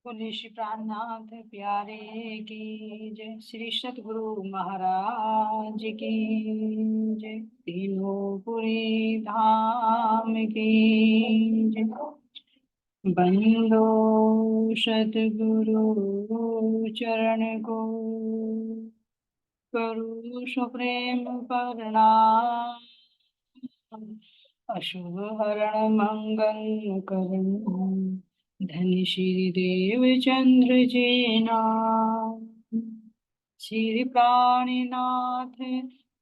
बोले श्री प्राणनाथ प्यारे की जय। श्री सतगुरु महाराज की जय। तीनों पुरी धाम की जय। बंदो सतगुरु चरण को करो सुप्रेम प्रणाम। अशुभ हरण मंगल करण धन श्री देव चंद्र जी नाम। श्री प्राणीनाथ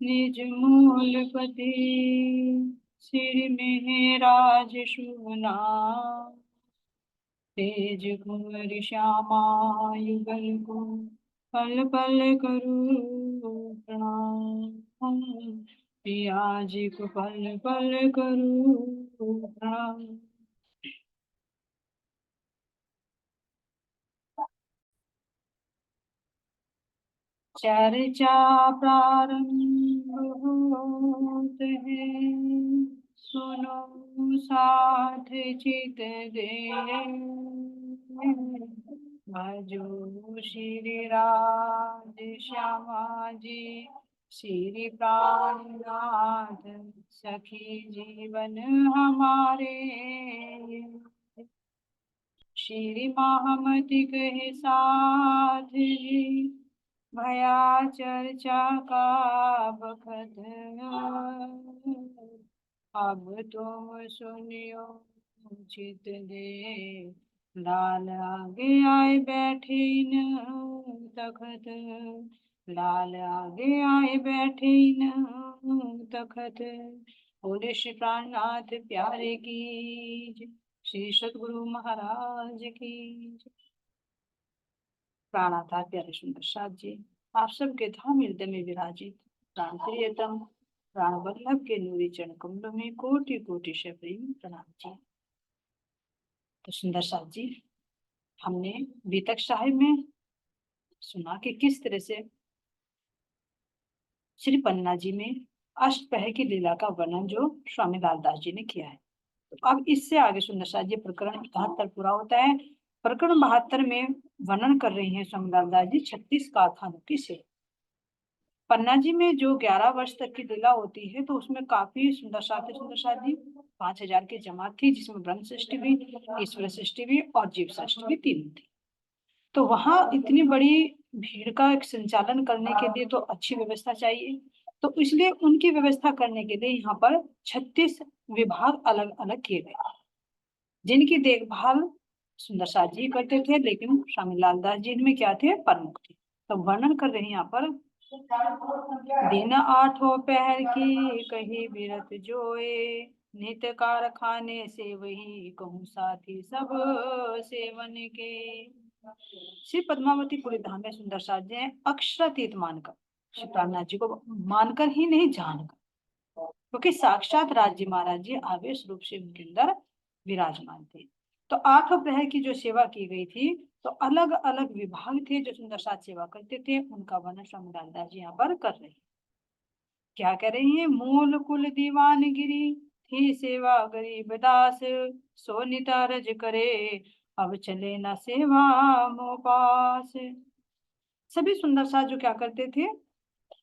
निज मूलपति श्री मेहराज शुभ नाम। तेज कुंवर श्यामा युगल को पल पल करूं प्रणाम। पिया जी को पल पल करूं प्रणाम। चर्चा प्रारंभ होत है, सुनो साथ चित दे। भजो श्री राज श्यामा जी श्री प्राणनाथ सखी जीवन हमारे। श्री महामति कहे साथ जी भया चर्चा का बखत। अब तुम सुनियो चित दे। लाल आगे आए बैठे न तखत। लाल आगे आए बैठे न तखत। बोले श्री प्राणनाथ प्यारे की जय। श्री सतगुरु महाराज की जय। प्राणाधार प्यारे सुंदर साथ जी, आप सबके धाम हृदय में विराजित प्राण प्रियतम प्राण वल्लभ के नूरी चरण कमलों में कोटि कोटि से प्रेम प्रणाम जी। तो सुंदर साथ जी, हमने बीतक साहिब में सुना कि किस तरह से श्री पन्ना जी में अष्टपहर की लीला का वर्णन जो स्वामी लालदास जी ने किया है। तो अब इससे आगे सुंदर साथ जी प्रकरण 72 पूरा होता है। प्रकरण 72 में वर्णन कर रही हैं स्वामी लालदास जी 36 कारखानों की से। पन्ना जी में जो 11 वर्ष तक की लीला होती है तो उसमें काफी सुंदर साथ जी 5000 की जमात थी, जिसमें ब्रह्म सृष्टि भी, ईश्वर सृष्टि भी और जीव सृष्टि भी तीनों थी। तो वहां इतनी बड़ी भीड़ का एक संचालन करने के लिए तो अच्छी व्यवस्था चाहिए। तो इसलिए उनकी व्यवस्था करने के लिए यहाँ पर 36 विभाग अलग अलग किए गए, जिनकी देखभाल सुंदर साथ जी करते थे, लेकिन स्वामी लालदास जी इनमें क्या थे, प्रमुख थे। तो वर्णन कर रहे हैं यहाँ पर। दिन आठों पहर की कही बिरत जोए। नित कारखाने से वही कहूँ साथी सब सेवन के। श्री पद्मावती पुरी धाम में सुंदर साथ जी ने अक्षरातीत मानकर, श्री प्राणनाथ जी को मानकर ही नहीं जानकर, क्योंकि साक्षात राज्य महाराज जी आवेश रूप से उनके अंदर विराजमान थे। तो आठों प्रहर की जो सेवा की गई थी, तो अलग अलग विभाग थे जो सुंदर साथ सेवा करते थे, उनका वर्णन स्वामी लालदास जी यहाँ पर कर रहे हैं। क्या कह रही है, मूल कुल दीवानगिरी थी सेवा गरीब दास। सो निता रज करे अब चले न सेवा मोह पास। सभी सुंदर साथ जो क्या करते थे,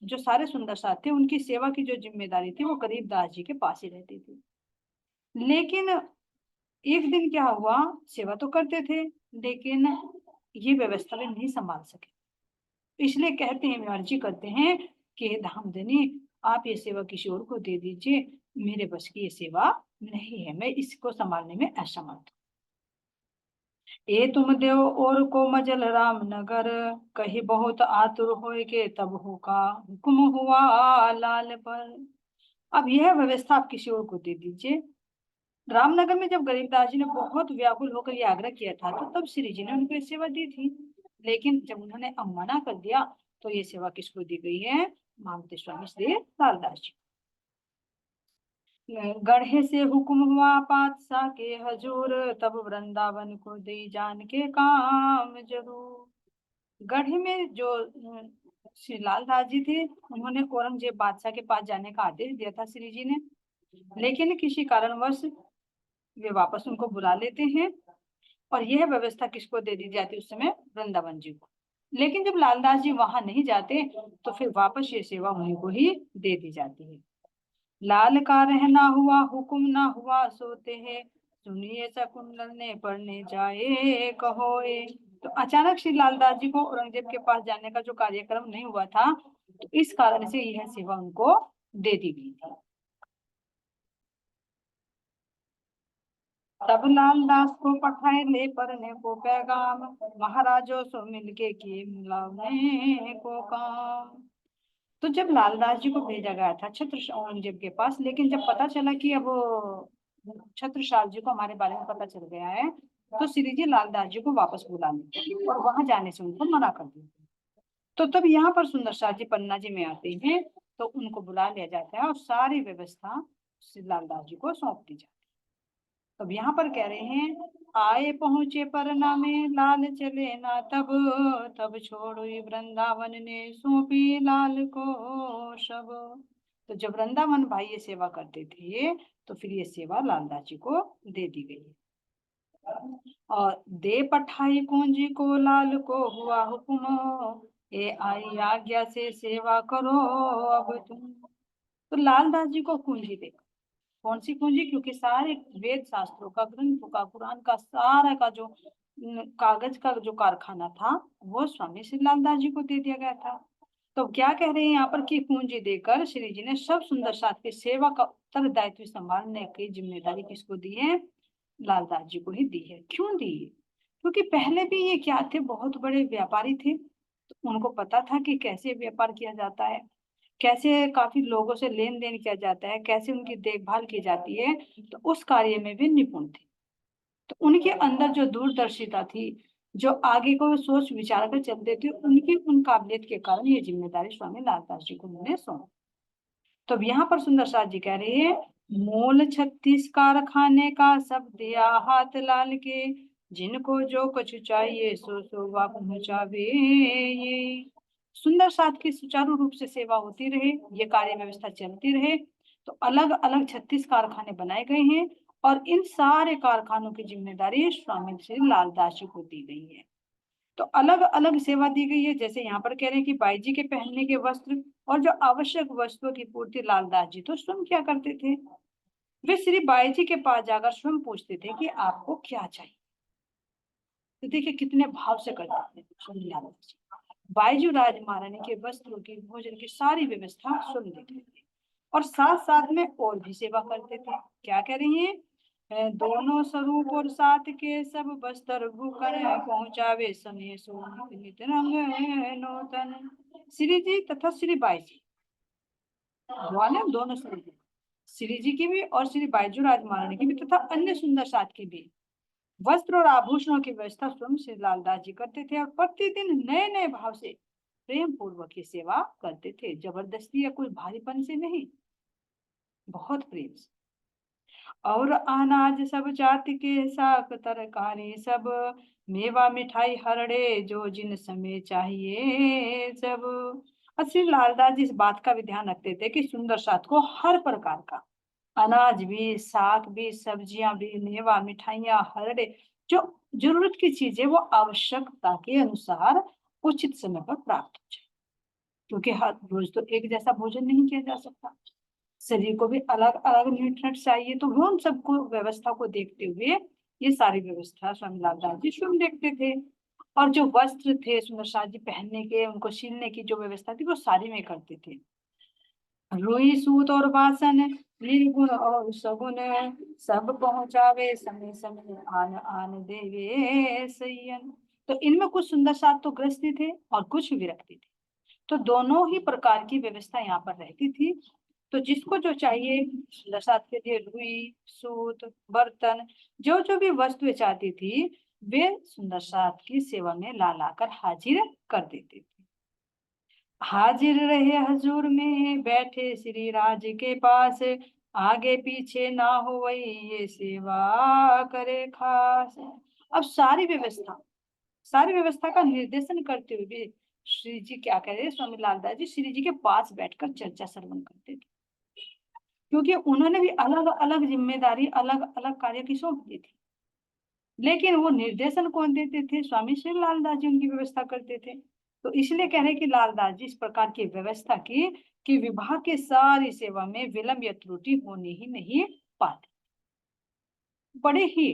जो सारे सुंदर साथ थे, उनकी सेवा की जो जिम्मेदारी थी वो गरीब दास जी के पास ही रहती थी। लेकिन एक दिन क्या हुआ, सेवा तो करते थे लेकिन ये व्यवस्था वे नहीं संभाल सके। इसलिए कहते हैं, अर्जी करते हैं कि धामधनी आप ये सेवा किसी और को दे दीजिए, मेरे बस की ये सेवा नहीं है, मैं इसको संभालने में असमर्थ हूँ। ए तुम देव और को मजल राम नगर। कही बहुत आतुर होए के तब होका हुक्म हुआ लाल पर। अब यह व्यवस्था आप किसी और को दे दीजिए। रामनगर में जब गरीबदास जी ने बहुत व्याकुल होकर यह आग्रह किया था, तो तब श्री जी ने उनको ये सेवा दी थी। लेकिन जब उन्होंने अब मना कर दिया, तो ये सेवा किसको दी गई है, मानते स्वामी श्री लालदास जी। गढ़े से हुक्म हुआ पातशाह के हजूर। तब वृंदावन को दे जान के काम जरूर। गढ़े में जो श्री लालदास जी थे, उन्होंने औरंगजेब बादशाह के पास जाने का आदेश दिया था श्री जी ने, लेकिन किसी कारणवश वे वापस उनको बुला लेते हैं। और यह व्यवस्था किसको दे दी जाती उस समय? वृंदावन जी को। लेकिन जब लालदास जी वहां नहीं जाते तो फिर वापस ये सेवा उन्हीं को ही दे दी जाती है। लाल का रहना हुआ हुक्म ना हुआ सोते हैं, सुनिए शकुंतल ने पढ़ने जाए कहोए। तो अचानक श्री लालदास जी को औरंगजेब के पास जाने का जो कार्यक्रम नहीं हुआ था, तो इस कारण से यह सेवा उनको दे दी गई थी। तब लालदास को पठाए ले पढ़ने को पैगाम, महाराजों सो मिलके किए मिलाने को काम। तो जब लालदास जी को भेजा गया था छत्र औरंगजेब के पास, लेकिन जब पता चला कि अब छत्रसाल जी को हमारे बारे में पता चल गया है, तो श्री जी लालदास जी को वापस बुला लेते और वहां जाने से उनको मना कर देते। तो तब यहाँ पर सुंदर शाह जी पन्ना जी में आते हैं, तो उनको बुला लिया जाता है और सारी व्यवस्था श्री लालदास जी को सौंप दी जाती है। तब यहाँ पर कह रहे हैं, आए पहुंचे परना में लाल चले ना तब, तब छोड़ो वृंदावन ने सौंपी लाल को सब। तो जब वृंदावन भाई ये सेवा करते थे, तो फिर ये सेवा लालदास जी को दे दी गई। और दे पठाई कुंजी को लाल को हुआ हुक्म, ए आई आज्ञा से सेवा करो अब तुम। तो लालदास जी को कुंजी दे, कौन सी कुंजी? क्योंकि सारे वेद शास्त्रों का, ग्रंथों का, कुरान का सारा का जो कागज का जो कारखाना था, वो स्वामी श्री लालदास जी को दे दिया गया था। तो क्या कह रहे हैं यहाँ पर कि कुंजी देकर श्री जी ने सब सुंदर साथ की सेवा का उत्तरदायित्व संभालने की जिम्मेदारी किसको दी है? लालदास जी को ही दी है। क्यों दी है? क्योंकि पहले भी ये क्या थे, बहुत बड़े व्यापारी थे, तो उनको पता था कि कैसे व्यापार किया जाता है, कैसे काफी लोगों से लेन देन किया जाता है, कैसे उनकी देखभाल की जाती है। तो उस कार्य में भी निपुण थे। तो उनके अंदर जो दूरदर्शिता थी, जो आगे को सोच विचार कर चलते थे, उनकी उन काबिलियत के कारण ये जिम्मेदारी स्वामी लालदास जी को उन्होंने सौंपी। तो अब यहाँ पर सुंदर साथ जी कह रहे हैं, मोल 36 कारखाने का सब दिया हाथ लाल के, जिनको जो कुछ चाहिए सो सो वा पहुंचावे ये। सुंदर साथ की सुचारू रूप से सेवा होती रहे, ये कार्य व्यवस्था चलती रहे, तो अलग अलग 36 कारखाने बनाए गए हैं और इन सारे कारखानों की जिम्मेदारी स्वामी श्री लालदास जी को दी गई है। तो अलग अलग सेवा दी गई है। जैसे यहाँ पर कह रहे हैं कि बाई जी के पहनने के वस्त्र और जो आवश्यक वस्तुओं की पूर्ति लालदास जी तो स्वयं क्या करते थे, वे श्री बाई जी के पास जाकर स्वयं पूछते थे कि आपको क्या चाहिए। तो देखिए कितने भाव से करते थे स्वयं लालदास जी। बाईजू राज महारानी के वस्त्रों की, भोजन की सारी व्यवस्था स्वयं देखते थे और साथ साथ में और भी सेवा करते थे। क्या कह रही हैं? दोनों स्वरूप और साथ के सब बस्तर भूखन पहुंचावे सने सो नित रंग नूतन। श्री जी तथा श्री बाई जी दोनों स्वरूप, श्री जी की भी और श्री बाईजू राज महारानी की भी, तथा अन्य सुंदर साथ की भी वस्त्र और आभूषणों की व्यवस्था स्वयं श्री लालदास जी करते थे और प्रतिदिन नए नए भाव से प्रेम पूर्वक की सेवा करते थे। जबरदस्ती या कोई भारीपन से नहीं, बहुत प्रेम से। और अनाज सब जाति के साग तरकारी सब, मेवा मिठाई हरड़े जो जिन समय चाहिए सब। और श्री लालदास जी इस बात का भी ध्यान रखते थे कि सुंदर साथ को हर प्रकार का अनाज भी, साग भी, सब्जियां भी, मेवा मिठाइयाँ हरड़े, जो जरूरत की चीजें वो आवश्यकता के अनुसार उचित समय पर प्राप्त हो जाए। क्योंकि हर रोज तो एक जैसा भोजन नहीं किया जा सकता, शरीर को भी अलग अलग न्यूट्रिएंट्स चाहिए। तो वो उन सबको व्यवस्था को देखते हुए ये सारी व्यवस्था स्वामी लालदास जी स्वयं देखते थे। और जो वस्त्र थे सुंदर साथ जी पहनने के, उनको सिलने की जो व्यवस्था थी, वो सारी में करते थे। रुई सूत और वासन, निर्गुण और सगुन, सब पहुंचावे समय समय आन आन देवे सैयन। तो इनमें कुछ सुंदर साथ तो गृहस्थी थे और कुछ विरक्ति थे, तो दोनों ही प्रकार की व्यवस्था यहाँ पर रहती थी। तो जिसको जो चाहिए सुंदर साथ के लिए रुई सूत बर्तन, जो जो भी वस्तुएं चाहती थी, वे सुंदर साथ की सेवा में ला लाकर हाजिर कर देते थे। हाजिर रहे हजूर में बैठे श्री राज के पास, आगे पीछे ना हो वही ये सेवा करे खास। अब सारी व्यवस्था का निर्देशन करते हुए भी श्री जी क्या कह रहे, स्वामी लालदास जी श्री जी के पास बैठकर चर्चा श्रवण करते थे, क्योंकि उन्होंने भी अलग अलग जिम्मेदारी, अलग अलग कार्य की सौंप दी थी। लेकिन वो निर्देशन कौन देते थे? स्वामी श्री लालदास जी उनकी व्यवस्था करते थे। तो इसलिए कह रहे कि लालदास जी इस प्रकार की व्यवस्था की कि विभाग की सारी सेवा में विलंब या त्रुटि होने ही नहीं पाती। बड़े ही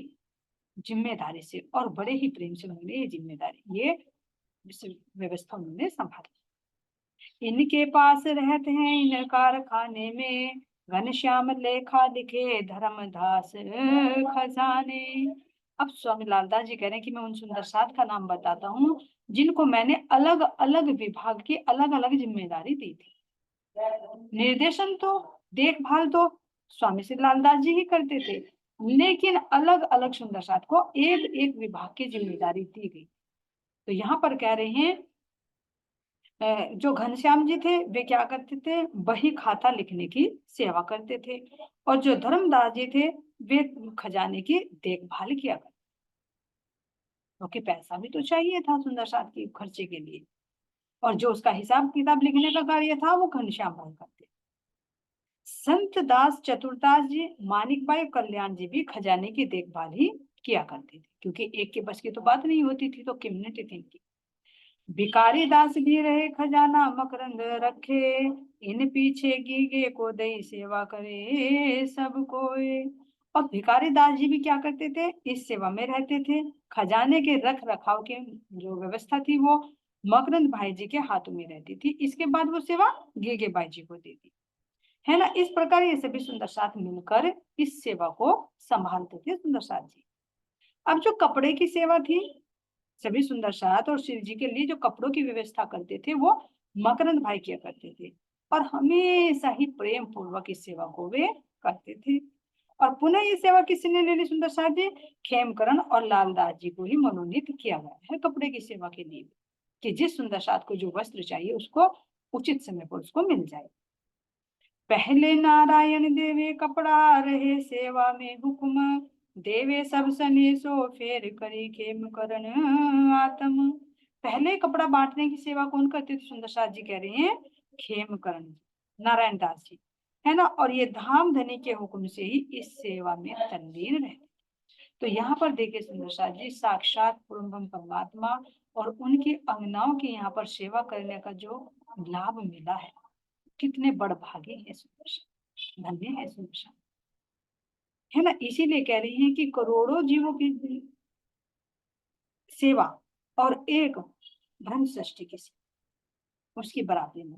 जिम्मेदारी से और बड़े ही प्रेम से उन्होंने ये जिम्मेदारी, ये व्यवस्था उन्होंने संभाली। इनके पास रहते हैं इन कारखाने में, घनश्याम लेखा लिखे धर्मदास खजाने। अब स्वामी लालदास जी कह रहे हैं कि मैं उन सुंदर साध का नाम बताता हूँ जिनको मैंने अलग अलग विभाग की अलग अलग जिम्मेदारी दी थी। निर्देशन तो, देखभाल तो स्वामी श्री लालदास जी ही करते थे, लेकिन अलग अलग सुंदर साध को एक एक विभाग की जिम्मेदारी दी गई। तो यहाँ पर कह रहे हैं जो घनश्याम जी थे वे क्या करते थे? बही खाता लिखने की सेवा करते थे। और जो धर्मदास जी थे वे खजाने की देखभाल किया करते, क्योंकि पैसा भी तो चाहिए था सुंदर साथ के खर्चे के लिए। और जो उसका हिसाब किताब लिखने का कार्य था वो घनश्याम भाई करते। संत दास चतुरदास जी, मानिक बाई, कल्याण जी भी खजाने की देखभाल ही किया करते थे, क्योंकि एक के बस की तो बात नहीं होती थी, तो किम्युनिटी थी इनकी। भिखारी दास भी रहे खजाना मकरंद रखे, इन पीछे गीगे को दई सेवा करे सब कोई। और भिखारी दास जी भी क्या करते थे? इस सेवा में रहते थे। खजाने के रख रखाव की जो व्यवस्था थी वो मकरंद भाई जी के हाथों में रहती थी। इसके बाद वो सेवा गीगे भाई जी को देती, है ना। इस प्रकार ये सभी सुंदर साथ मिलकर इस सेवा को संभालते थे सुंदर साथ जी। अब जो कपड़े की सेवा थी, सभी सुंदर साथ और शिव जी के लिए जो कपड़ों की व्यवस्था करते थे वो मकरंद भाई किया करते थे। और हमेशा ही प्रेम पूर्वक इस सेवा को वे करते थे। और पुनः ये सेवा किसने ले ली सुंदर साथ जी? खेमकरण और लालदास जी को ही मनोनीत किया गया है कपड़े की सेवा के लिए, कि जिस सुंदर साथ को जो वस्त्र चाहिए उसको उचित समय पर उसको मिल जाए। पहले नारायण देवे कपड़ा रहे सेवा में हुक्म, देवे सब सने सो फेर करी खेम करण आत्म। पहले कपड़ा बांटने की सेवा कौन करते थे? सुंदर साथ जी कह रहे हैं खेम करण नारायण दास जी, है ना। और ये धाम धनी के हुक्म से ही इस सेवा में तल्लीन रहते। तो यहाँ पर देखिए सुंदर साथ जी साक्षात पूर्णब्रह्म परमात्मा और उनकी अंगनाओं की यहाँ पर सेवा करने का जो लाभ मिला है, कितने बड़भागे हैं सुंदर साथ, धन्य है सुंदर साथ, है ना। इसीलिए कह रही हैं कि करोड़ों जीवों की सेवा और एक ब्रह्म सृष्टि की सेवा उसकी बराबरी में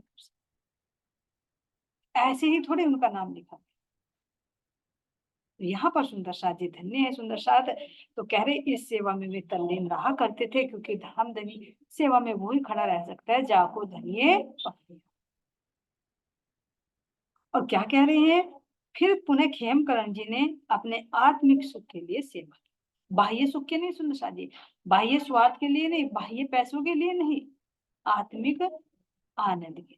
ऐसे ही थोड़े उनका नाम लिखा। तो यहाँ पर सुंदर साथ जी धन्य है सुंदर साथ। तो कह रहे इस सेवा में वे तल्लीन रहा करते थे, क्योंकि धाम धनी सेवा में वो ही खड़ा रह सकता है जाको धनिये पकड़े। और क्या कह रहे हैं? फिर पुनः खेमकरण जी ने अपने आत्मिक सुख के लिए सेवा, बाह्य सुख के नहीं सुंदर साथ जी, बाह्य स्वार्थ के लिए नहीं, बाह्य पैसों के लिए नहीं, आत्मिक आनंद के।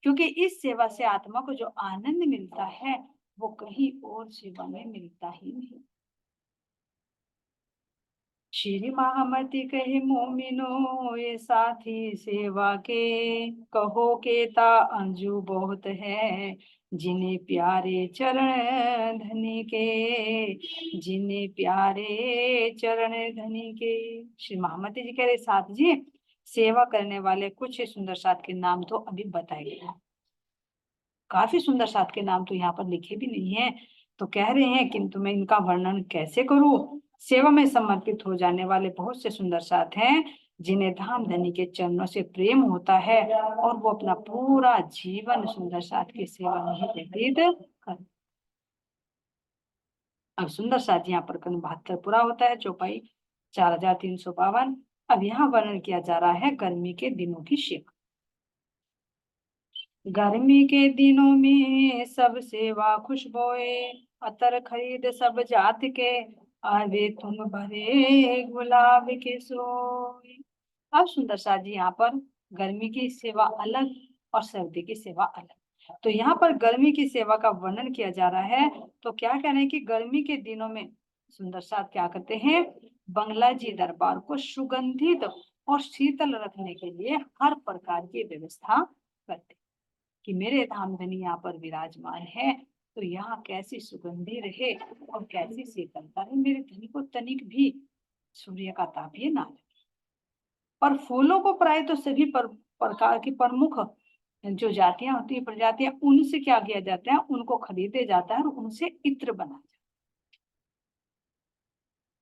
क्योंकि इस सेवा से आत्मा को जो आनंद मिलता है वो कहीं और सेवा में मिलता ही नहीं। श्री महामति कहे मोमिनो ये साथी सेवा के, कहो के ता अंजू बहुत है, जिन्हें प्यारे चरण धनी के, जिन्हें प्यारे चरण धनी के। श्री महामति जी कह रहे साथ जी सेवा करने वाले कुछ सुंदर साथ के नाम तो अभी बताए गए, काफी सुंदर साथ के नाम तो यहाँ पर लिखे भी नहीं है। तो कह रहे हैं किंतु मैं इनका वर्णन कैसे करूं? सेवा में समर्पित हो जाने वाले बहुत से सुंदर साथ हैं जिन्हें धाम धनी के चरणों से प्रेम होता है और वो अपना पूरा जीवन सुंदर साथ की सेवा में ही व्यतीत कर। अब सुंदर साथ यहाँ पर प्रकरण 72 पूरा होता है, चौपाई 4352। अब यहाँ वर्णन किया जा रहा है गर्मी के दिनों की सेवा। गर्मी के दिनों में सब सेवा खुशबोए, अतर खरीद सब जात के, आवे तुम भरे गुलाब के सोए। अब सुंदर साथ जी यहाँ पर गर्मी की सेवा अलग और सर्दी की सेवा अलग। तो यहाँ पर गर्मी की सेवा का वर्णन किया जा रहा है। तो क्या कह रहे हैं कि गर्मी के दिनों में सुंदर साथ क्या करते हैं? बंगला जी दरबार को सुगंधित और शीतल रखने के लिए हर प्रकार की व्यवस्था करते, कि मेरे धाम धनी यहाँ पर विराजमान है तो यहाँ कैसी सुगंधी रहे और कैसी शीतलता रहे, मेरे धन को तनिक भी सूर्य का ताप ये ना लगे। और फूलों को प्राय तो सभी प्रकार की प्रमुख जो जातियां होती है, प्रजातियां, उनसे क्या किया जाता है, उनको खरीदे जाता है और उनसे इत्र बनाया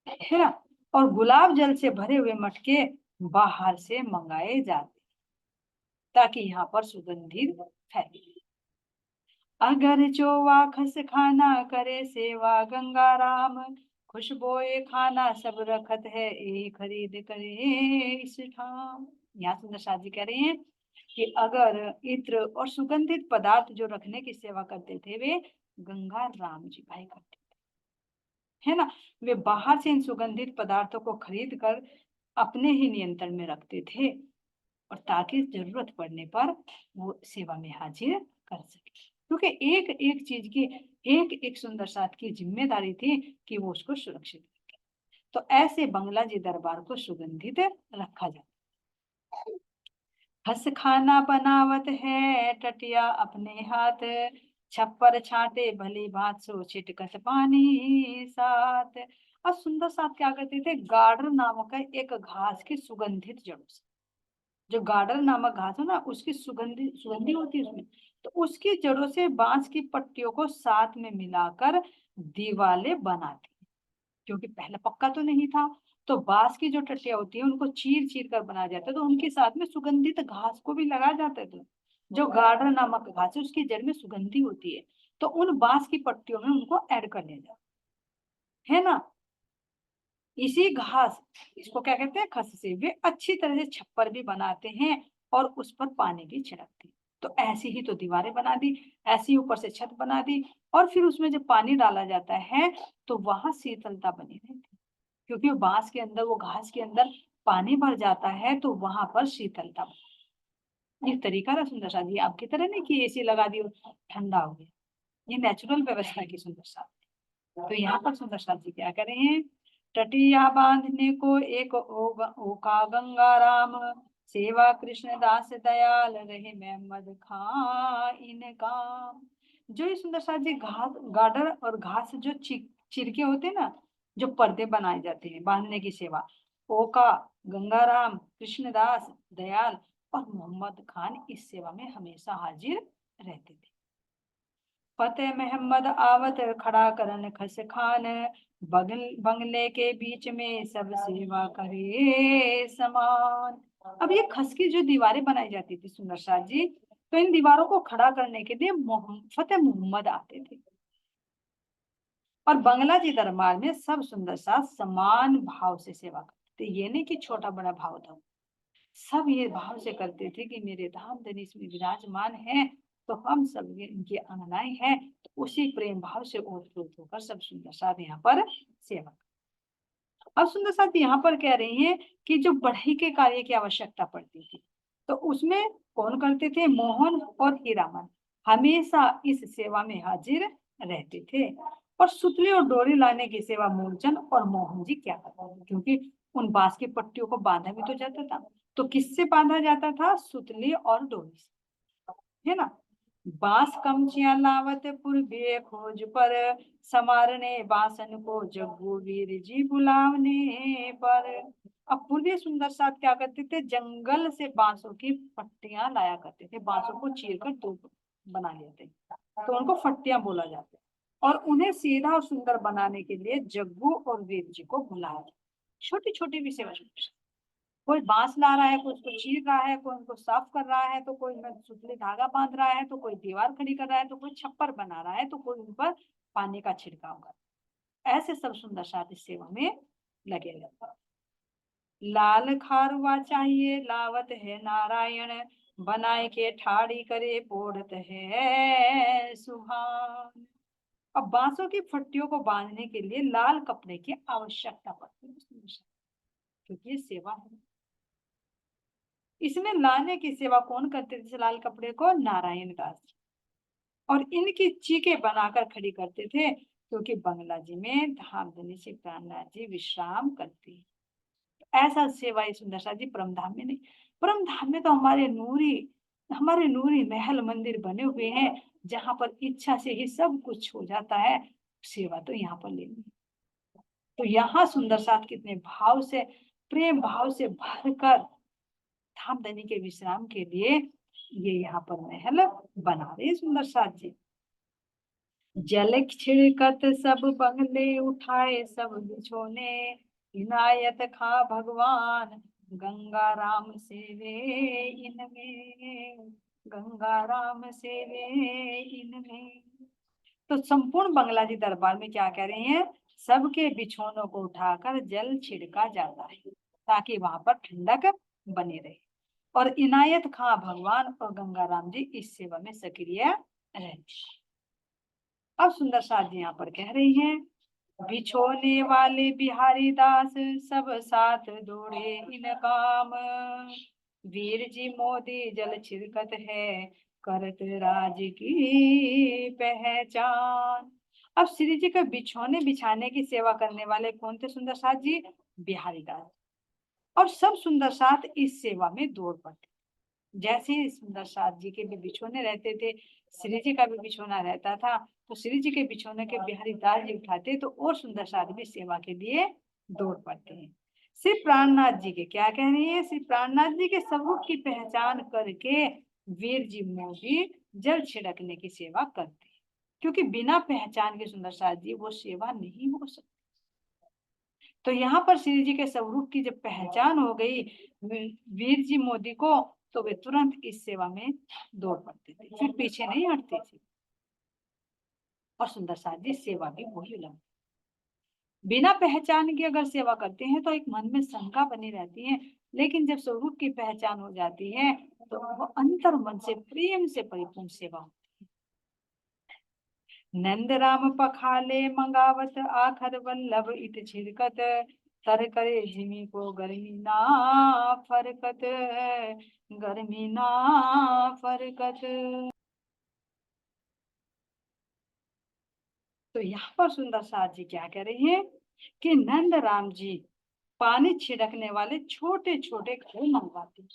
जाता है ना। और गुलाब जल से भरे हुए मटके बाहर से मंगाए जाते ताकि यहाँ पर सुगंधित फैले। अगर जो वाखस खाना करे सेवा गंगा राम, खुशबोए खाना सब रखत है ए खरीद करे इस ठाम। यहाँ सुंदर शाह जी कह रहे हैं कि अगर इत्र और सुगंधित पदार्थ जो रखने की सेवा करते थे वे गंगा राम जी भाई करते है ना, वे बाहर से इन सुगंधित पदार्थों को खरीद कर अपने ही नियंत्रण में रखते थे और ताकि जरूरत पड़ने पर वो सेवा में हाजिर कर सके, क्योंकि एक एक चीज की एक एक सुंदर साथ की जिम्मेदारी थी कि वो उसको सुरक्षित रखे। तो ऐसे बंगला जी दरबार को सुगंधित रखा जाता। हंस खाना बनावत है टटिया अपने हाथ, छप्पर छाटे भली भांत सो छिटकत पानी साथ। और सुंदर साथ क्या करते थे, गाडर नामक एक घास की सुगंधित जड़ों से, जो गार्डन नामक घास है ना उसकी सुगंधी सुगंधी होती है उसमें, तो उसकी जड़ों से बांस की पट्टियों को साथ में मिलाकर दीवारें बनाती, क्योंकि पहले पक्का तो नहीं था। तो बांस की जो टट्टियां होती है उनको चीर चीर कर बनाया जाता है, तो उनके साथ में सुगंधित घास को भी लगाया जाता है। तो जो गार्डन नामक घास है उसकी जड़ में सुगंधी होती है, तो उन बांस की पट्टियों में उनको ऐड कर लिया जाता है ना। इसी घास, इसको क्या कहते हैं, खस से वे अच्छी तरह से छप्पर भी बनाते हैं और उस पर पानी भी छिड़कते हैं। तो ऐसी ही तो दीवारें बना दी, ऐसी ऊपर से छत बना दी, और फिर उसमें जब पानी डाला जाता है तो वहां शीतलता बनी रहती है, क्योंकि वो बांस के अंदर, वो घास के अंदर पानी भर जाता है तो वहां पर शीतलता ये तरीका ना सुंदर सा जी, आपकी तरह नहीं कि एसी लगा दी और ठंडा हो गया, ये नेचुरल व्यवस्था की सुंदर सा। तो यहाँ पर सुंदर साथ जी क्या करे हैं, टटिया बांधने को एक ओका गंगा राम, सेवा कृष्ण दास दयाल रहे मोहम्मद खां इनका। जो ये सुंदर साथ जी घास गार्डर और घास जो चिरके होते हैं ना, जो पर्दे बनाए जाते हैं बांधने की सेवा, ओका गंगाराम कृष्णदास दयाल और मोहम्मद खान इस सेवा में हमेशा हाजिर रहते थे। फतेह मोहम्मद आवत खड़ा करन खस खान, बंगले के बीच में सब सेवा करे समान। अब ये खस की जो दीवारें बनाई जाती थी सुंदर शाह जी, तो इन दीवारों को खड़ा करने के लिए फतेह मोहम्मद आते थे, और बंगला जी दरबार में सब सुंदर शाह समान भाव से सेवा करते थे। ये नहीं कि छोटा बड़ा भाव था, सब ये भाव से करते थे कि मेरे धाम धनी इसमें विराजमान है, तो हम सब ये इनकी अंगनाएं हैं, तो उसी प्रेम भाव से ओतप्रोत होकर सब सुंदर साथ यहाँ पर सेवा। अब सुंदर साथ यहाँ पर कह रही हैं कि जो बढ़ई के कार्य की आवश्यकता पड़ती थी, तो उसमें कौन करते थे, मोहन और हीरामन हमेशा इस सेवा में हाजिर रहते थे। और सुतली और डोरी लाने की सेवा मूलचंद और मोहन जी क्या करते थे, क्योंकि उन बांस की पट्टियों को बांधा भी तो जाता था, तो किससे बांधा जाता था, सुतली और डोरी से, है ना। बांस कमचिया लावत पूर्वी खोज पर, समारने बासन को जग्गू वीर जी बुलावने पर। अब पूर्वी सुंदर साथ क्या करते थे, जंगल से बांसों की फट्टियां लाया करते थे, बांसों को चीर कर दो बना लेते, तो उनको फट्टियां बोला जाता है, और उन्हें सीधा और सुंदर बनाने के लिए जग्गू और वीर जी को बुलाया। छोटी छोटी भी सेवा, कोई बांस ला रहा है, कोई उसको चीर रहा है, कोई उनको साफ कर रहा है, तो कोई उनमें सुतली धागा बांध रहा है, तो कोई दीवार खड़ी कर रहा है, तो कोई छप्पर बना रहा है, तो कोई उन पर पानी का छिड़काव कर, ऐसे सब सुंदर साथ इस सेवा में लगे रहते हैं। लाल खारुआ चाहिए लावत है नारायण, बनाए के ठाड़ी करे पोड़त है सुहान। अब बांसों की फट्टियों को बांधने के लिए लाल कपड़े की आवश्यकता पड़ती है, क्योंकि ये सेवा है। इसमें लाने की सेवा कौन करते थे लाल कपड़े को, नारायण दास जी, और इनकी चीखे बनाकर खड़ी करते थे, क्योंकि बंगला जी में धामधनी से प्राणनाथ जी विश्राम करते हैं। ऐसा सेवा इस सुंदर सा जी परम धाम में नहीं। परम धाम में तो हमारे नूरी महल मंदिर बने हुए हैं, जहां पर इच्छा से ही सब कुछ हो जाता है, सेवा तो यहाँ पर लेनी। तो यहाँ सुंदर साथ कितने भाव से, प्रेम भाव से भरकर धामधनी के विश्राम के लिए ये यहाँ पर महल बना रहे सुंदर साथ जी। जल छिड़कत सब बंगले उठाए सब बिछोने, इनायत खा भगवान गंगा राम सेवे इनमें, गंगा राम सेवे इनमें। तो संपूर्ण बंगला जी दरबार में क्या कह रहे हैं, सबके बिछोनों को उठाकर जल छिड़का जाता है ताकि वहां पर ठंडक बनी रहे। और इनायत खां भगवान और गंगाराम जी इस सेवा में सक्रिय रहते। अब सुंदर साथ जी यहाँ पर कह रही हैं, बिछोने वाले बिहारी दास सब साथ दौड़े इन काम, वीर जी मोदी जल छिड़कत है करत राज की पहचान। अब श्री जी के बिछोने बिछाने की सेवा करने वाले कौन थे सुंदर साथ जी, बिहारी दास। और सब सुंदर साथ इस सेवा में दौड़ पड़ते। जैसे सुंदर साथ जी के भी बिछोने रहते थे, श्री जी का भी बिछोना रहता था, तो श्री जी के बिछोने के बिहारी दास जी उठाते तो और सुंदर साथ भी सेवा के लिए दौड़ पड़ते हैं। श्री प्राणनाथ जी के क्या कह रही है, श्री प्राणनाथ जी के स्वरूप की पहचान करके वीर जी मोदी जल छिड़कने की सेवा करते हैं, क्योंकि बिना पहचान के सुंदर साथ जी वो सेवा नहीं हो सकती। तो यहाँ पर श्री जी के स्वरूप की जब पहचान हो गई वीर जी मोदी को, तो वे तुरंत इस सेवा में दौड़ पड़ते थे, फिर पीछे नहीं हटते थे। और सुंदर साथ जी सेवा भी वही लगती। बिना पहचान की अगर सेवा करते हैं तो एक मन में शंका बनी रहती है, लेकिन जब स्वरूप की पहचान हो जाती है तो वो अंतर मन से प्रेम से परिपूर्ण सेवा होती है। नंद राम पखाले मंगावत आखर वल्लभ इत छिड़कत, तर करे जिमी को गर्मी ना फरकत, गर्मी ना फरकत। तो यहाँ पर सुंदर साथ जी क्या कह रहे हैं कि नंद राम जी पानी छिड़कने वाले छोटे छोटे घर मंगवाते हैं,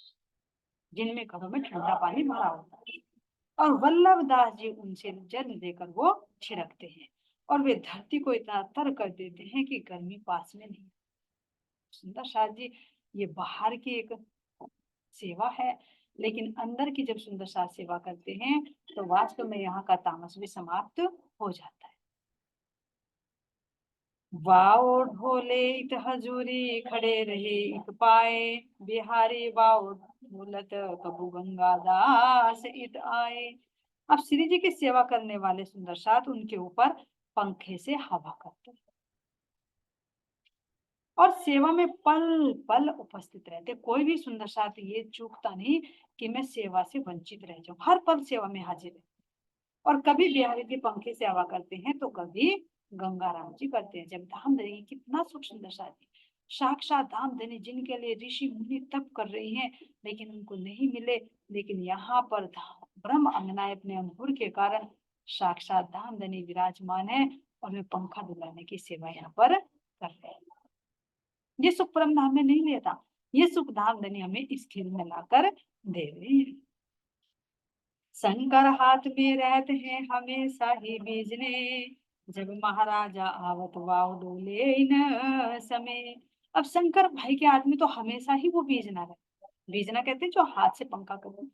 जिनमें घरों में ठंडा पानी भरा होता है, और वल्लभ दास जी उनसे जल देकर वो छिड़कते हैं, और वे धरती को इतना तर कर देते हैं कि गर्मी पास में नहीं। सुंदर साथ जी ये बाहर की एक सेवा है, लेकिन अंदर की जब सुंदर साथ सेवा करते हैं तो वास्तव में यहाँ का तामस भी समाप्त हो जाता है। वाओ ढोले इत हजूरी खड़े रहे इत पाए, बिहारी वाओ ढोलत कबू गंगा दास इत आए। अब श्री जी की सेवा करने वाले सुंदर साथ उनके ऊपर पंखे से हवा करते और सेवा में पल पल उपस्थित रहते। कोई भी सुंदर साथ ये चूकता नहीं कि मैं सेवा से वंचित रह जाऊं, हर पल सेवा में हाजिर है। और कभी बिहारी जी पंखे से हवा करते हैं तो कभी गंगाराम जी करते हैं। जब धामधनी कितना सुख सुंदर साथी, साक्षात धामधनी जिनके लिए ऋषि मुनि तप कर रही हैं लेकिन उनको नहीं मिले, लेकिन यहाँ पर ब्रह्म अंगनाएं अपने अंकुर के कारण साक्षात धामधनी विराजमान है और वे पंखा डुलाने की सेवा यहाँ पर कर रहे हैं। ये सुख परम धाम में नहीं लेता, ये सुख धामधनी हमें इस खेल में लाकर दे रहे हैं। शंकर हाथ में रहते हैं हमेशा ही बीजने, जब महाराजा आवत वाव डोले न समय। अब शंकर भाई के हाथ में तो हमेशा ही वो बीजना है। बीजना कहते हैं जो हाथ से पंखा करते,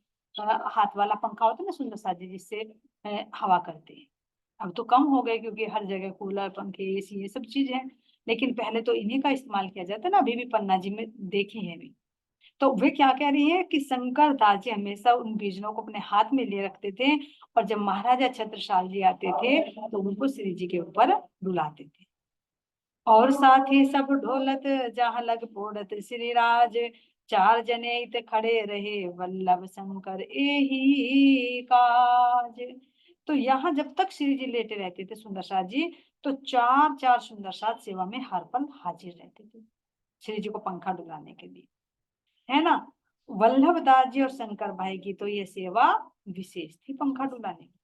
हाथ वाला पंखा होता है ना सुंदर सा जी, जिससे हवा करते हैं। अब तो कम हो गए क्योंकि हर जगह कूलर पंखे एसी ये सब चीज है, लेकिन पहले तो इन्हीं का इस्तेमाल किया जाता है ना। अभी भी पन्ना जी में देखी है भी। तो वे क्या कह रही है कि शंकर दास जी हमेशा उन बीजनों को अपने हाथ में लिए रखते थे, और जब महाराजा छत्रसाल जी आते थे तो उनको श्री जी के ऊपर डुलाते थे। और साथ ही सब ढोलत जहाँ लग पोड़त श्री राज, चार जने इत खड़े रहे वल्लभ शंकर एही काज। तो यहाँ जब तक श्री जी लेटे रहते थे सुंदर साथ जी, तो चार चार सुंदर साथ सेवा में हर पल हाजिर रहते थे श्री जी को पंखा डुलाने के लिए, है ना। वल्लभ दास जी और शंकर भाई की तो ये सेवा विशेष थी पंखा डुलाने की।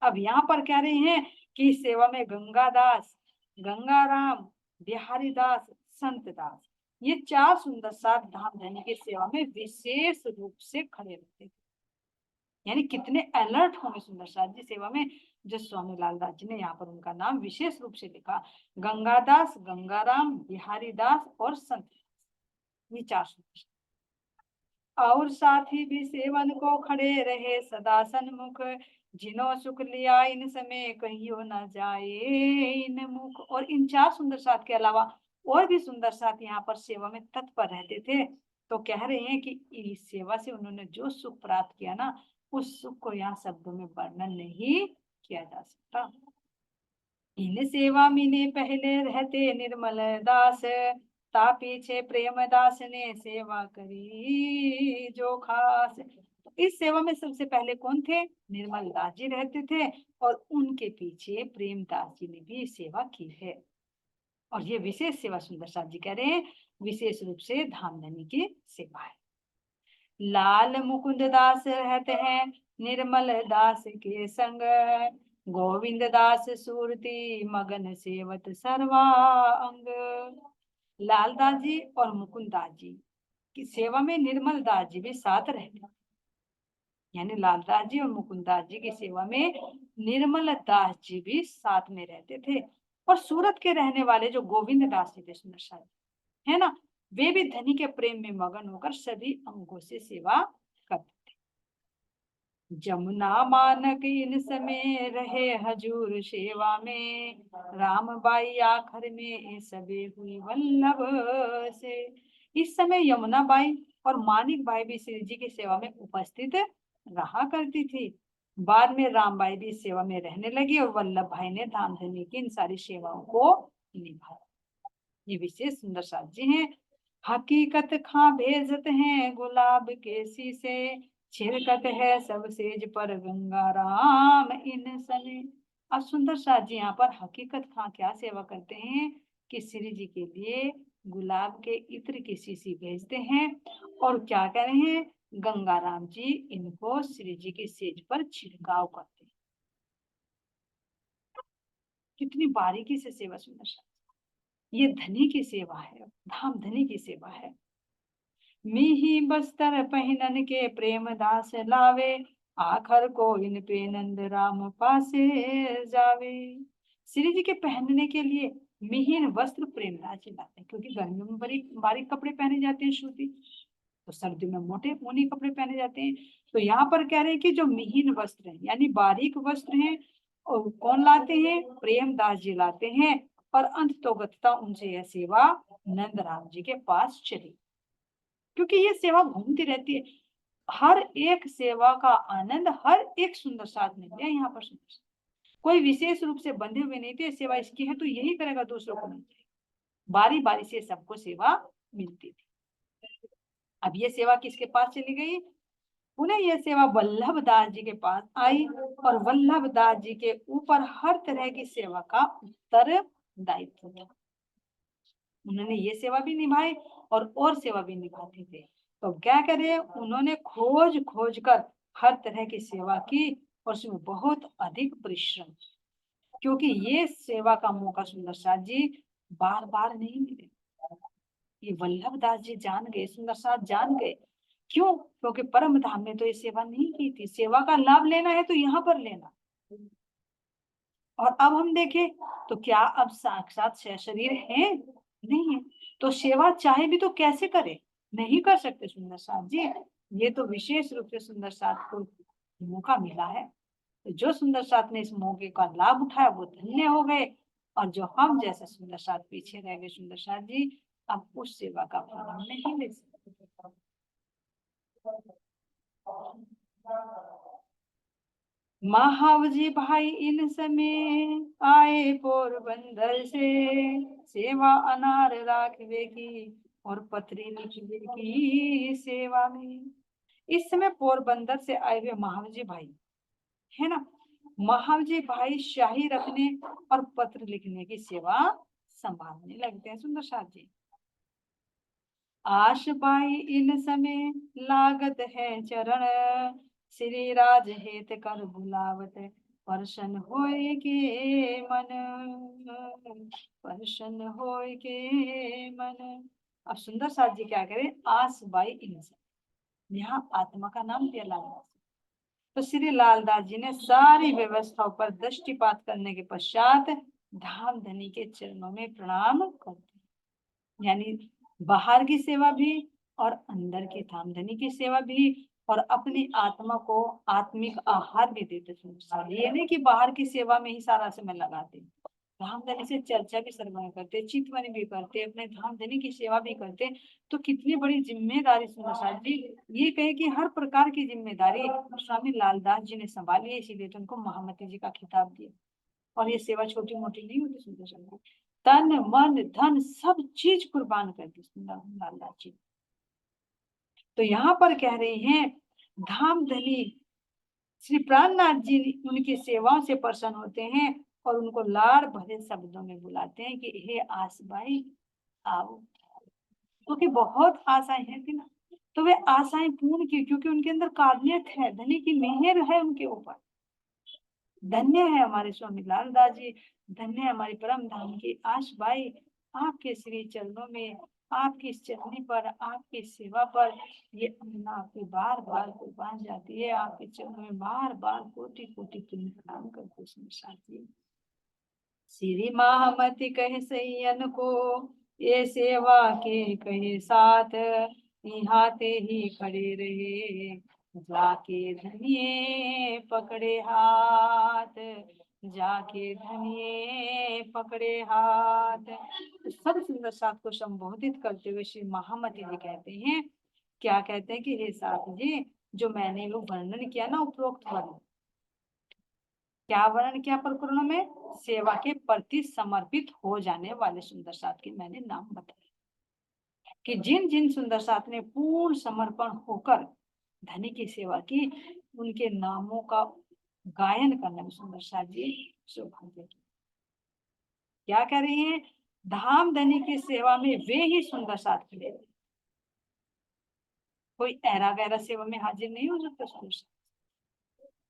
अब यहाँ पर कह रहे हैं कि इस सेवा में गंगा दास, गंगाराम, बिहारी दास, संत दास, ये चार सुंदर सात धामधनी की सेवा में विशेष रूप से खड़े रहते थे। यानी कितने अलर्ट होंगे सुंदर साथ जी सेवा में। जो स्वामी लालदास जी ने यहाँ पर उनका नाम विशेष रूप से लिखा, गंगादास, गंगाराम, बिहारी दास और संत, ये 4 सुंदर। और साथी भी सेवन को खड़े रहे सदा सन्मुख, जिनो सुख लिया इन समय कहियो न जाए इन मुख। और इन 4 सुंदर साथ के अलावा और भी सुंदर साथ यहाँ पर सेवा में तत्पर रहते थे। तो कह रहे हैं कि इस सेवा से उन्होंने जो सुख प्राप्त किया ना, उस सुख को यहाँ शब्दों में वर्णन नहीं किया जा सकता। इन सेवा मिने पहले रहते निर्मल दास, ता पीछे प्रेमदास ने सेवा करी जो खास। तो इस सेवा में सबसे पहले कौन थे? निर्मल दास जी रहते थे, और उनके पीछे प्रेमदास जी ने भी सेवा की है। और ये विशेष सेवा सुंदर साथ जी कह रहे हैं, विशेष रूप से धामधनी की सेवा है। लाल मुकुंद दास रहते हैं निर्मल दास के संग, गोविंद दास सूरती मगन सेवत सर्वा अंग। लाल दास जी और मुकुंद दास जी की सेवा में निर्मल दास जी भी साथ रहते हैं। यानी लाल दास जी और मुकुंद दास जी की सेवा में निर्मल दास जी भी साथ में रहते थे। और सूरत के रहने वाले जो गोविंद दास जी थे सुंदर साथ है ना, वे भी धनी के प्रेम में मगन होकर सभी अंगों से सेवा करते थे। जमुना मानक इन समय रहे हजूर सेवा में, राम बाई आखिर में सबे हुई वल्लभ से। इस समय यमुना बाई और मानिक बाई भी श्री जी की सेवा में उपस्थित रहा करती थी। बाद में रामबाई भी सेवा में रहने लगी और वल्लभ भाई ने धामधनी की इन सारी सेवाओं को निभाया। ये विशेष सुंदर साथ जी हैं। हकीकत खां भेजत हैं गुलाब के शीसे, छिड़कत है सब सेज पर गंगा राम इन सने। अब सुंदर साथ जी यहाँ पर हकीकत खां क्या सेवा करते हैं कि श्री जी के लिए गुलाब के इत्र की शीशी भेजते हैं, और क्या कह रहे हैं, गंगा राम जी इनको श्री जी के सेज पर छिड़काव करते हैं। कितनी बारीकी से सेवा सुंदर साथ, ये धनी की सेवा है, धाम धनी की सेवा है। मिही बस्तर पहनन के प्रेम दास लावे, आखर को इन पे नंद राम पासे जावे। श्री जी के पहनने के लिए मिहीन वस्त्र प्रेमदास जी लाते हैं, क्योंकि गर्मियों में बारीक बारीक कपड़े पहने जाते हैं सूती, तो सर्दियों में मोटे ऊनी कपड़े पहने जाते हैं। तो यहाँ पर कह रहे हैं कि जो मिहीन वस्त्र है यानी बारीक वस्त्र हैं, और कौन लाते हैं? प्रेमदास जी लाते हैं। और अंत तो गतता उनसे यह सेवा नंद राम जी के पास चली, क्योंकि ये सेवा घूमती रहती है। हर एक सेवा का आनंद हर एक सुंदर साथ मिलते हैं यहाँ पर। सुंदर साथ कोई विशेष रूप से बंधे हुए नहीं थे, सेवा इसकी है तो यही करेगा, दूसरों को नहीं चाहिए। बारी बारी से सबको सेवा मिलती थी। अब ये सेवा किसके पास चली गई? उन्हें यह सेवा वल्लभ दास जी के पास आई, और वल्लभ दास जी के ऊपर हर तरह की सेवा का उत्तरदायित्व था। उन्होंने ये सेवा भी निभाई और सेवा भी निभाते थे। तो क्या करे, उन्होंने खोज खोज कर हर तरह की सेवा की, और उसमें बहुत अधिक परिश्रम, क्योंकि ये सेवा का मौका सुंदर साथ जी बार बार नहीं मिले। ये वल्लभ दास जी जान गए, सुंदर साथ जान गए। क्यों? क्योंकि परम धाम में तो ये सेवा नहीं की थी। सेवा का लाभ लेना है तो यहाँ पर लेना। और अब हम देखें तो क्या अब साक्षात शरीर है? नहीं है। तो सेवा चाहे भी तो कैसे करे? नहीं कर सकते सुंदर साथ जी। ये तो विशेष रूप से सुंदर साथ को मौका मिला है। तो जो सुंदर साथ ने इस मौके का लाभ उठाया वो धन्य हो गए, और जो हम जैसे सुंदर साथ पीछे रह गए सुंदर साथ जी, अब उस सेवा का फल हम नहीं ले सकते। महावजी भाई इन समय आए पोरबंदर से, सेवा अनार राखवे की और पत्री लिखवे की सेवा में। इस समय पोरबंदर से आए हुए महावजी भाई है ना, महावजी भाई शाही रखने और पत्र लिखने की सेवा संभालने लगते हैं सुंदर साथ जी। आश बाई इन समय लागत है चरण, श्री राज हेत कर बुलावत परसन होय के मन, परसन होय के मन। अब सुंदर साथ जी क्या करें, आस बाई इन समय, यहाँ आत्मा का नाम दिया लाल। तो श्री लालदास जी ने सारी व्यवस्थाओं पर दृष्टिपात करने के पश्चात धामधनी के चरणों में प्रणाम करते, यानी बाहर की सेवा भी और अंदर की धामधनी की सेवा भी, और अपनी आत्मा को आत्मिक आहार भी देते थे। ये नहीं कि बाहर की सेवा में ही सारा समय लगाते, धामधनी से चर्चा भी श्रवण करते, चितवन भी करते, अपने धामधनी की सेवा भी करते। तो कितनी बड़ी जिम्मेदारी सुंदर साथ जी, ये कहे कि हर प्रकार की जिम्मेदारी स्वामी लालदास जी ने संभाली है, इसीलिए तो उनको महामती जी का खिताब दिया। और ये सेवा छोटी मोटी नहीं होती सुंदर साथ जी, तन मन धन सब चीज कुर्बान कर दी सुंदर लालदास जी। तो यहाँ पर कह रहे हैं धामधनी श्री प्राणनाथ जी उनकी सेवाओं से प्रसन्न होते हैं और उनको लाड़ भरे शब्दों में बुलाते हैं कि हे आसबाई आओ, क्योंकि तो बहुत आशाएं हैं थी ना, तो वे आशाएं पूर्ण की, क्योंकि उनके अंदर काबिलियत है, धनी की मेहर है उनके ऊपर। धन्य है हमारे स्वामी लालदास जी, धन्य है हमारी परम धाम की आसबाई, आपके श्री चरणों में, आपकी चरनी पर, आपकी सेवा पर ये अन्ना आपके बार बार कुर्बान जाती है, आपके चरणों में बार बार कोटि कोटि पुण्य प्रणाम करते हैं। श्री महामती कहे सैयन को ये सेवा के कहे साथ, निहाते ही खड़े रहे जाके धनिये पकड़े हाथ, जाके धनिये पकड़े हाथ। तो सब सुंदर साथ को संबोधित करते हुए श्री महामती जी कहते हैं, क्या कहते हैं कि हे साथ जी, जो मैंने वो वर्णन किया ना, उपरोक्त वर्णन, क्या वर्णन किया प्रकरणों में, सेवा के प्रति समर्पित हो जाने वाले सुंदर साथ के मैंने नाम बताए कि जिन जिन सुंदर साथ ने पूर्ण समर्पण होकर धनी की सेवा की, उनके नामों का गायन करने में सुंदर साथ जी सौभाग्य की। क्या कह रही हैं, धाम धनी की सेवा में वे ही सुंदर साथ खड़े, कोई ऐरा गैरा सेवा में हाजिर नहीं हो सकता। सुंदर साथ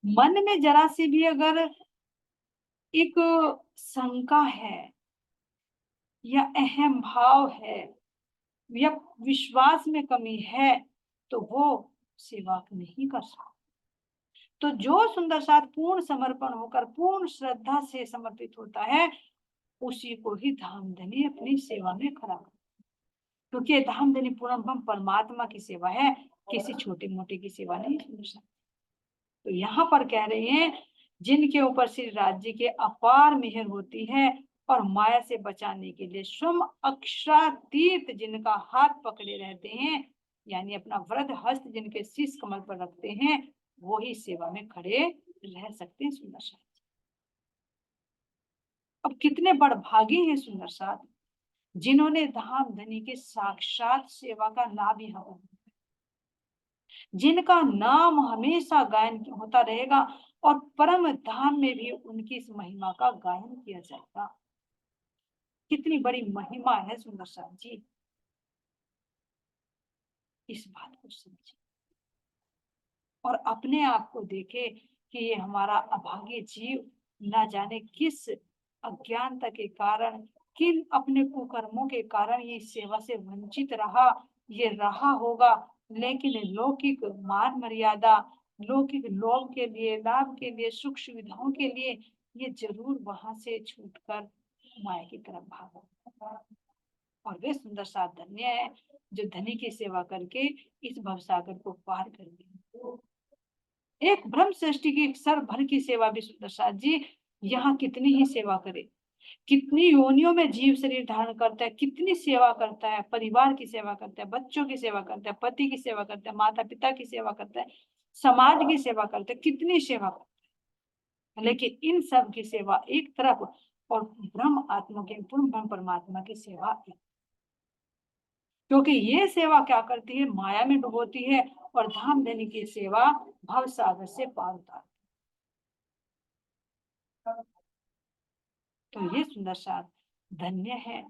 मन में जरा सी भी अगर एक शंका है या अहम भाव है या विश्वास में कमी है, तो वो सेवा नहीं कर सकता। तो जो सुंदर साथ पूर्ण समर्पण होकर पूर्ण श्रद्धा से समर्पित होता है, उसी को ही धामधनी अपनी सेवा में खड़ा करता है, क्योंकि धामधनी पूर्ण परमात्मा की सेवा है, किसी छोटे मोटे की सेवा नहीं सुन सकती। तो यहाँ पर कह रहे हैं, जिनके ऊपर श्री राज्य के अपार मेहर होती है और माया से बचाने के लिए स्वयं अक्षरातीत जिनका हाथ पकड़े रहते हैं, यानी अपना वृद्ध हस्त जिनके शीश कमल पर रखते हैं, वो ही सेवा में खड़े रह सकते हैं सुंदर साथ। अब कितने बड़भागी हैं सुंदर साथ, जिन्होंने धाम धनी के साक्षात सेवा का लाभ यहाँ पर, जिनका नाम हमेशा गायन होता रहेगा और परम धाम में भी उनकी इस महिमा का गायन किया जाएगा। कितनी बड़ी महिमा है सुंदर साथ जी, इस बात को समझे और अपने आप को देखे कि ये हमारा अभागे जीव ना जाने किस अज्ञानता के कारण, किन अपने कुकर्मों के कारण ये सेवा से वंचित रहा, ये रहा होगा, लेकिन लौकिक मान मर्यादा, लौकिक लोभ के लिए, लाभ के लिए, सुख सुविधाओं के लिए ये जरूर वहां से छूटकर माया की तरफ भागा। और वे सुंदर साथ धन्य है जो धनी की सेवा करके इस भवसागर को पार कर गए। एक ब्रह्म सृष्टि की सर भर की सेवा भी सुंदर साथ जी यहाँ कितनी ही सेवा करे, कितनी योनियों में जीव शरीर धारण करता है, कितनी सेवा करता है, परिवार की सेवा करता है, बच्चों की सेवा करता है, पति की सेवा करता है, माता पिता की सेवा करता है, समाज की सेवा करता है, कितनी सेवा करता है, लेकिन इन सब की सेवा एक तरफ और ब्रह्म आत्मा के पूर्ण ब्रह्म परमात्मा की सेवा एक, क्योंकि ये सेवा क्या करती है, माया में डुबोती है और धाम देने की सेवा भव सागर से पार उतारती। तो ये सुंदर साथ धन्य है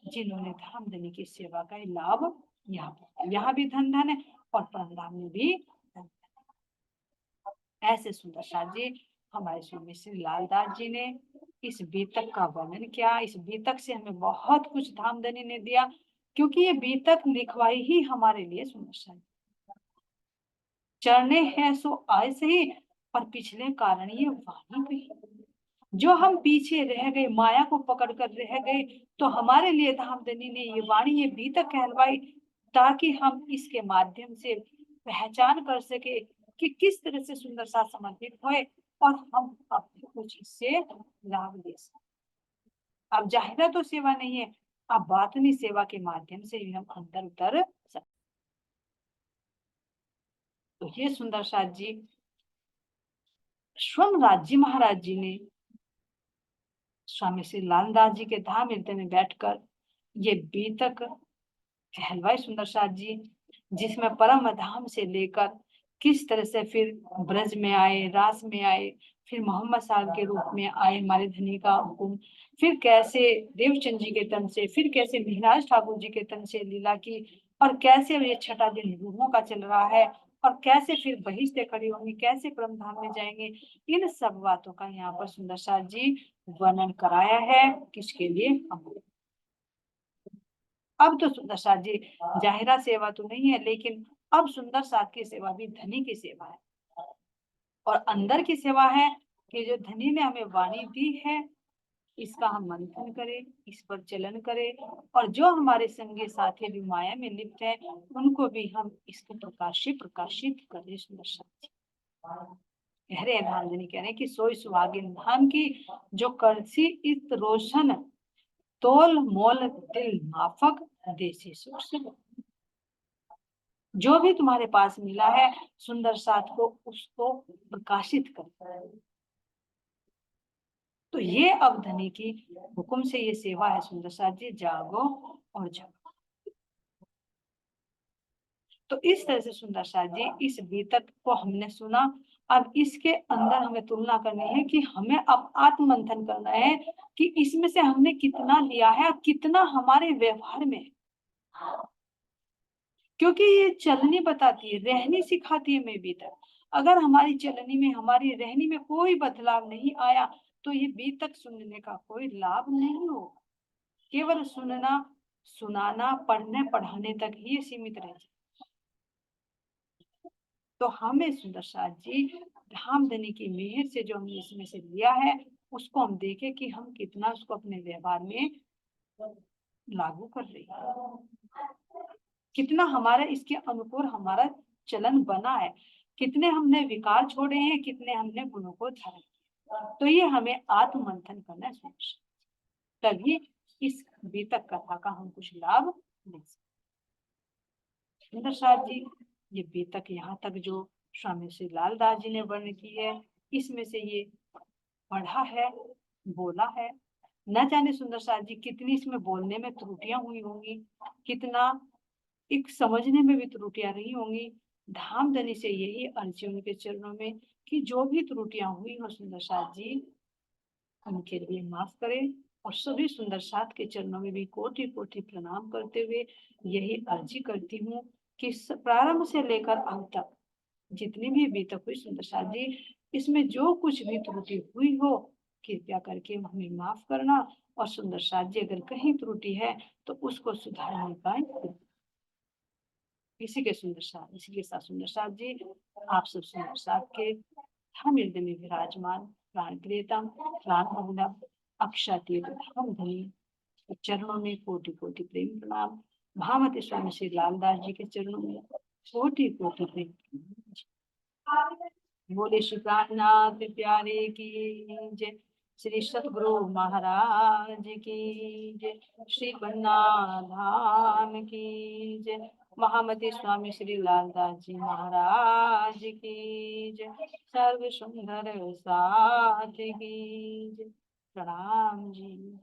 जिन्होंने धाम देने की सेवा का लाभ यहाँ भी धन धन है और परधाम में भी धन। ऐसे सुंदर साथ जी हमारे स्वामी श्री लालदास जी ने इस बीतक का वर्णन किया। इस बीतक से हमें बहुत कुछ धामधनी ने दिया, क्योंकि ये बीतक लिखवाई ही हमारे लिए सुंदर साथ। चरणे हैं सो आए सही, पर पिछले कारण ये वाणी कही। जो हम पीछे रह गए, माया को पकड़ कर रह गए, तो हमारे लिए धामधनी ने ये वाणी, ये बीतक कहलवाई, ताकि हम इसके माध्यम से पहचान कर सके कि किस तरह से सुंदर साथ समर्पित होए और हम अपने कुछ इससे लाभ ले सके। अब जाहिरा तो सेवा नहीं है, अब बातनी सेवा के माध्यम से भी हम अंदर उतर सकते। तो ये सुंदर साथ जी स्वयं राज्य महाराज जी ने स्वामी श्री लालदास जी के धाम हृदय में बैठकर ये बीतक कहलवाई सुंदर साथ जी, जिसमें परम धाम से लेकर किस तरह से फिर ब्रज में आए, रास में आए, फिर मोहम्मद साहब के रूप में आए हमारे धनी का हुक्म, फिर कैसे देवचंद जी के तन से, फिर कैसे महाराज ठाकुर जी के तन से लीला की, और कैसे ये छठा दिन रूहों का चल रहा है, और कैसे फिर बहिश्ते खड़ी होंगी, कैसे परम धाम में जाएंगे, इन सब बातों का यहाँ पर सुंदर साथ जी वर्णन कराया है। किसके लिए? हम। अब तो सुंदर साथ जी जाहिरा सेवा तो नहीं है, लेकिन अब सुंदर साथ की सेवा भी धनी की सेवा है, और अंदर की सेवा है कि जो धनी ने हमें वाणी दी है, इसका हम मंथन करें, इस पर चलन करें, और जो हमारे संगी साथी भी माया में लिप्त है, उनको भी हम इसको प्रकाशित करें। सुंदर साथ जी कह रहे हैं, धामधनी कह रहे हैं कि सोई सुहागिन धाम की, जो करसी इत रोशन, तोल मोल दिल माफक, देसी सुख से। जो भी तुम्हारे पास मिला है सुंदर साथ को, उसको प्रकाशित कर। तो ये अब धनी की हुक्म से ये सेवा है सुंदर साथ जी, जागो और जगो। तो इस तरह से सुंदर साथ जी इस बीतक को हमने सुना। अब इसके अंदर हमें तुलना करनी है कि हमें अब आत्ममंथन करना है कि इसमें से हमने कितना लिया है और कितना हमारे व्यवहार में है। क्योंकि ये चलनी बताती है, रहनी सिखाती है में बीतक। अगर हमारी चलनी में, हमारी रहनी में कोई बदलाव नहीं आया, तो ये बीतक सुनने का कोई लाभ नहीं होगा। केवल सुनना, सुनाना, पढ़ने पढ़ाने तक ही सीमित रह जाए। तो हमें सुंदर साथ जी धामधनी की मेहर से जो हमने इसमें से लिया है, उसको हम देखें कि हम कितना उसको अपने व्यवहार में लागू कर रहे हैं, कितना हमारा इसके अनुकूल हमारा चलन बना है, कितने हमने विकार छोड़े हैं, कितने हमने गुणों को धारण किया। तो ये हमें आत्ममंथन करना है, तभी इस बीतक कथा का हम कुछ लाभ ले सकते। सुंदर साथ जी ये बीतक यहाँ तक जो स्वामी श्री लालदास जी ने वर्णन की है, इसमें से ये पढ़ा है, बोला है। न जाने सुंदर साथ जी कितनी इसमें बोलने में त्रुटियां हुई होंगी, कितना एक समझने में भी त्रुटियां रही होंगी। धामधनी से यही अर्जी उनके चरणों में कि जो भी त्रुटियां हुई हो सुंदर साथ जी उनके लिए माफ करें, और सभी सुंदर साथ के चरणों में भी कोटि कोटि प्रणाम करते हुए यही अर्जी करती हूँ कि प्रारंभ से लेकर अंत तक जितनी भी बीतक हुई सुंदर साथ जी, इसमें जो कुछ भी त्रुटि हुई हो, कृपया करके हमें माफ करना, और सुंदर साथ जी अगर कहीं त्रुटि है तो उसको सुधारने का इसी के साथ सुंदर साथ जी आप सब सुंदर साथ के हम हृदय में विराजमान प्राण प्रियतम, प्राण अवलंब, अक्षातीत धाम धनी चरणों में कोटि कोटि प्रेम प्रणाम। भामती स्वामी श्री लालदास जी के चरणों में कोटि कोटि प्रेम प्रणाम। बोले श्री प्राणनाथ प्यारे की जय, श्री सतगुरु महाराज की जय, श्री पन्ना धाम की जय, महामती स्वामी श्री लालदास जी महाराज की जय, सर्व सुंदर साथ की जय। प्रणाम जी।